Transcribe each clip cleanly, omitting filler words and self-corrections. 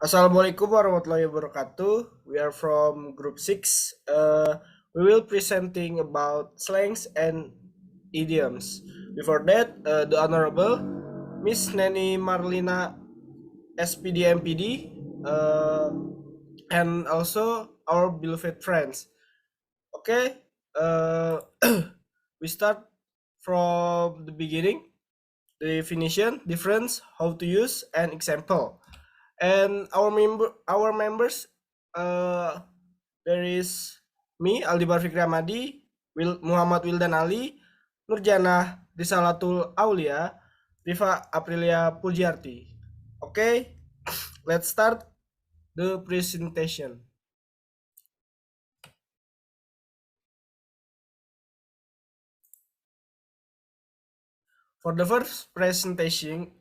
Assalamualaikum warahmatullahi wabarakatuh. We are from group 6. We will presenting about slangs and idioms. Before that, the Honorable Miss Neni Marlina SPD MPD and also our beloved friends. Okay, we start from the beginning. The definition, difference, how to use, and example. And our members, uh, there is me, Aldimar Fikri Ahmadi, Muhammad Wildan Ali, Nurjanah, Risalatul Aulia, Riva, Aprilia, Pujiarti. Okay, let's start the presentation. For the first presentation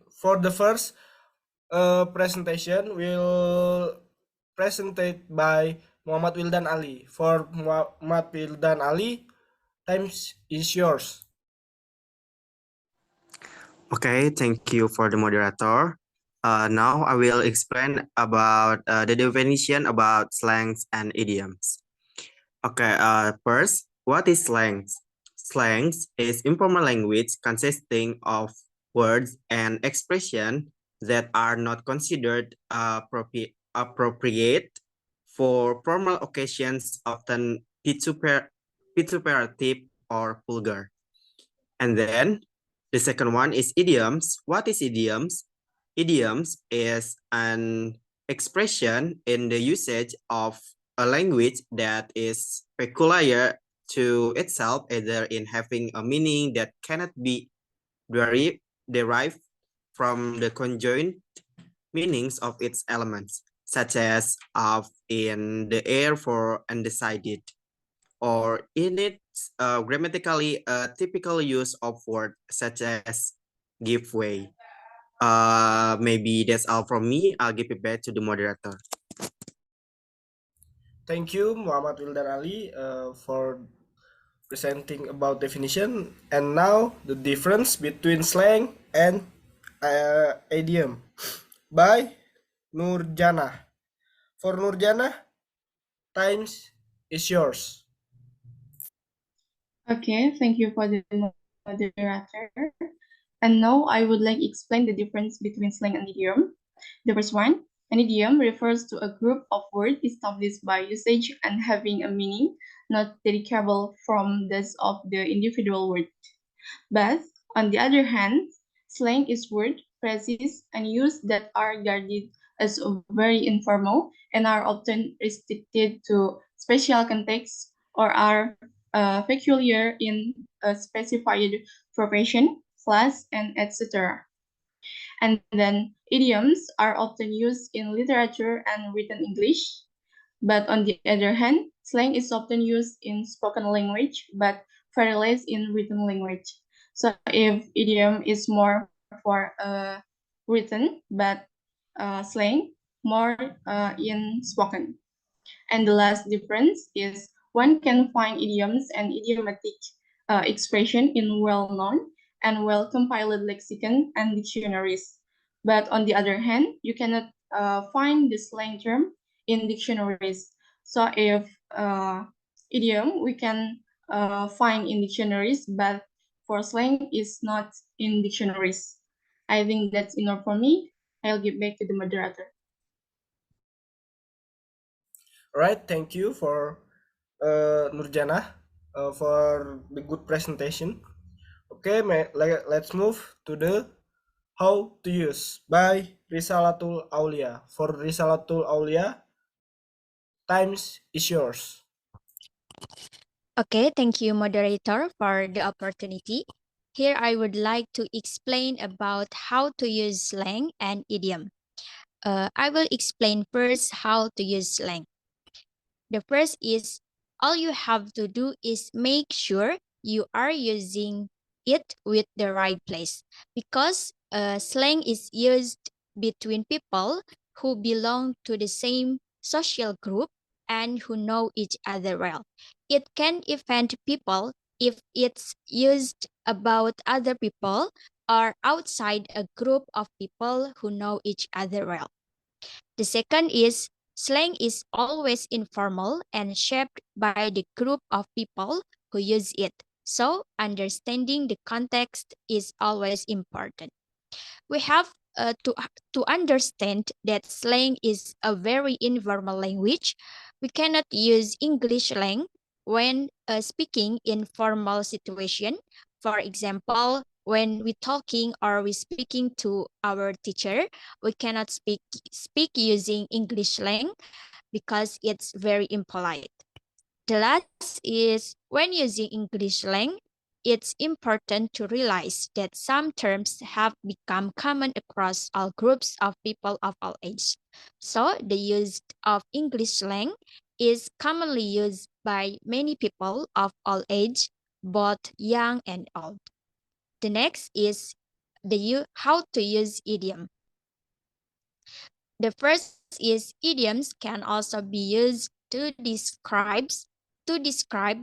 will presented by Muhammad Wildan Ali. For Muhammad Wildan Ali, time is yours. Okay, thank you for the moderator. Now I will explain about the definition about slangs and idioms. Okay, first, what is slangs? Slangs is informal language consisting of words and expression that are not considered appropriate for formal occasions, often vituperative or vulgar. And then the second one is idioms. What is idioms? Idioms is an expression in the usage of a language that is peculiar to itself, either in having a meaning that cannot be derived from the conjoined meanings of its elements, such as of, in, the air, for, undecided, or in its grammatically typical use of words such as give way. Maybe that's all from me. I'll give it back to the moderator. Thank you, Muhammad Wildan Ali, for presenting about definition. And now the difference between slang and idiom by Nurjanah. For Nurjanah, times is yours. Okay, thank you for the moderator. And now I would like to explain the difference between slang and idiom. The first one, an idiom refers to a group of words established by usage and having a meaning not dedicable from those of the individual word. But on the other hand, slang is word, phrases, and use that are regarded as very informal and are often restricted to special contexts or are peculiar in a specified profession, class, and etc. And then idioms are often used in literature and written English. But on the other hand, slang is often used in spoken language, but very less in written language. So if idiom is more for written, but slang more in spoken. And the last difference is one can find idioms and idiomatic expression in well-known and well-compiled lexicon and dictionaries. But on the other hand, you cannot find the slang term in dictionaries. So if idiom we can find in dictionaries, but for slang is not in dictionaries. I think that's enough for me. I'll give back to the moderator. All right, thank you for Nurjanah for the good presentation. Okay, let's move to the how to use by Risalatul Aulia. For Risalatul Aulia, times is yours. Okay, thank you, moderator, for the opportunity. Here I would like to explain about how to use slang and idiom. I will explain first how to use slang. The first is all you have to do is make sure you are using it with the right place because slang is used between people who belong to the same social group and who know each other well. It can offend people if it's used about other people or outside a group of people who know each other well. The second is slang is always informal and shaped by the group of people who use it. So, understanding the context is always important. We have to understand that slang is a very informal language. We cannot use English slang when speaking in formal situation. For example, when we talking or we speaking to our teacher, we cannot speak using English slang because it's very impolite. The last is when using English slang, it's important to realize that some terms have become common across all groups of people of all ages. So, the use of English slang is commonly used by many people of all age, both young and old. The next is how to use idiom. The first is idioms can also be used to describe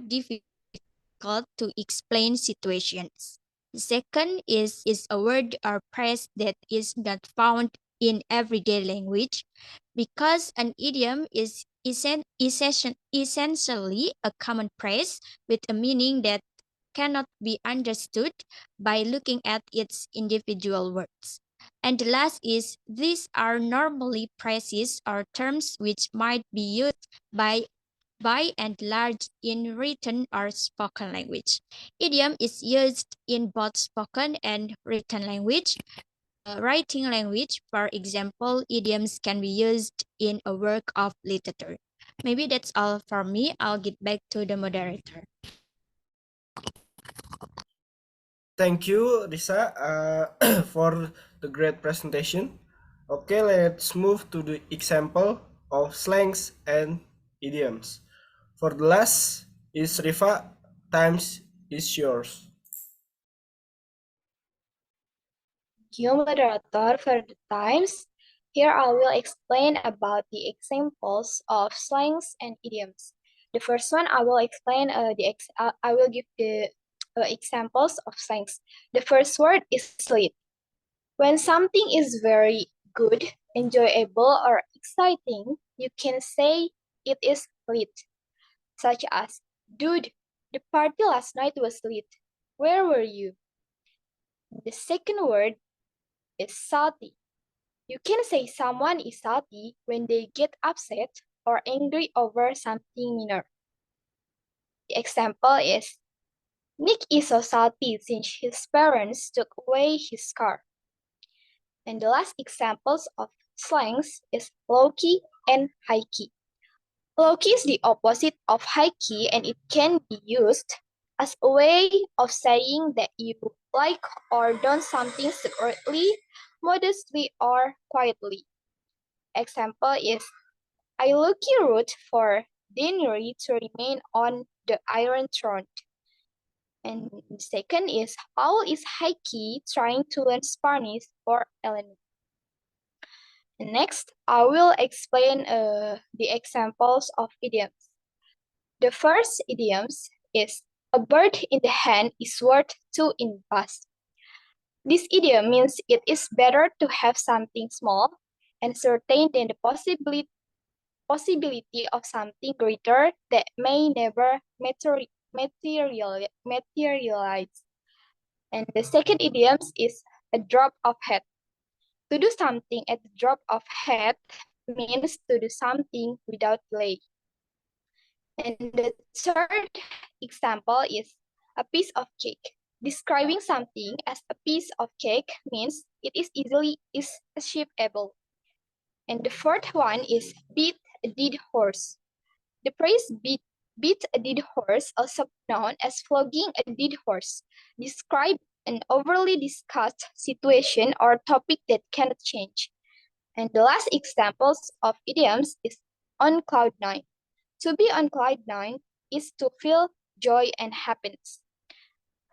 difficult to explain situations. The second is a word or phrase that is not found in everyday language because an idiom is essentially a common phrase with a meaning that cannot be understood by looking at its individual words. And the last is these are normally phrases or terms which might be used by and large in written or spoken language. Idiom is used in both spoken and written language. Writing language, for example, idioms can be used in a work of literature. Maybe that's all for me. I'll get back to the moderator. Thank you, Risa, for the great presentation. Okay, let's move to the example of slangs and idioms. For the last is Riva, times is yours. Thank you, moderator, for the times. Here I will explain about the examples of slangs and idioms. The first one I will explain I will give the examples of slangs. The first word is lit. When something is very good, enjoyable, or exciting, you can say it is lit, such as, dude, the party last night was lit. Where were you? The second word is salty. You can say someone is salty when they get upset or angry over something minor. The example is, Nick is so salty since his parents took away his car. And the last examples of slangs is low-key and high-key. Low-key is the opposite of high-key and it can be used as a way of saying that you like or done something secretly, modestly, or quietly. Example is, I low-key root for Daenerys to remain on the Iron Throne. And second is, Paul is high-key trying to learn Spanish for Ellen. Next, I will explain the examples of idioms. The first idioms is, a bird in the hand is worth two in bus. This idiom means it is better to have something small and certain than the possibility of something greater that may never materialize. And the second idiom is a drop of hat. To do something at the drop of hat means to do something without delay. And the third example is a piece of cake. Describing something as a piece of cake means it is easily achievable. And the fourth one is beat a dead horse. The phrase beat a dead horse, also known as flogging a dead horse, describe an overly discussed situation or topic that cannot change. And the last examples of idioms is on cloud nine. To be on cloud nine is to feel joy and happiness.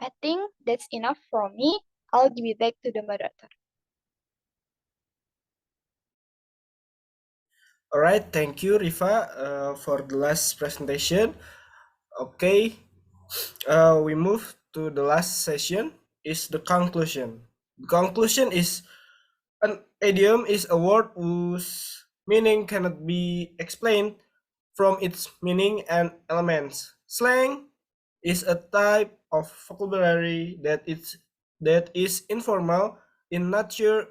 I think that's enough from me. I'll give it back to the moderator. All right, thank you, Riva, for the last presentation. Okay, we move to the last session. Is the conclusion. The conclusion is an idiom is a word whose meaning cannot be explained from its meaning and elements. Slang is a type of vocabulary that is informal in nature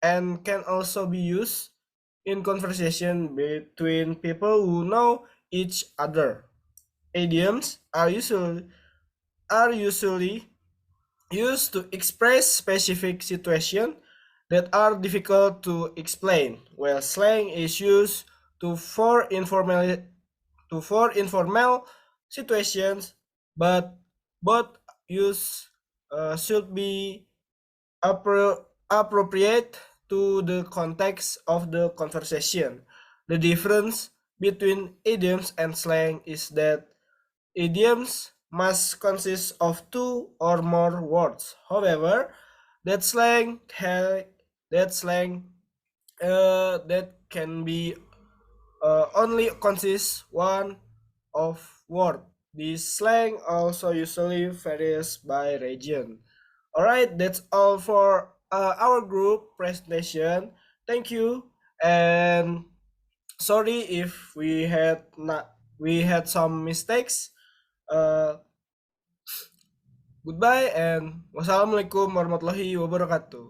and can also be used in conversation between people who know each other. Idioms are usually used to express specific situations that are difficult to explain, while slang is used to for informal situations, but both use should be appropriate to the context of the conversation. The difference between idioms and slang is that idioms must consist of two or more words. However, that slang that slang that can be only consists one of word. This slang also usually varies by region. Alright, that's all for our group presentation. Thank you, and sorry if we had some mistakes. Uh, Goodbye and wassalamualaikum warahmatullahi wabarakatuh.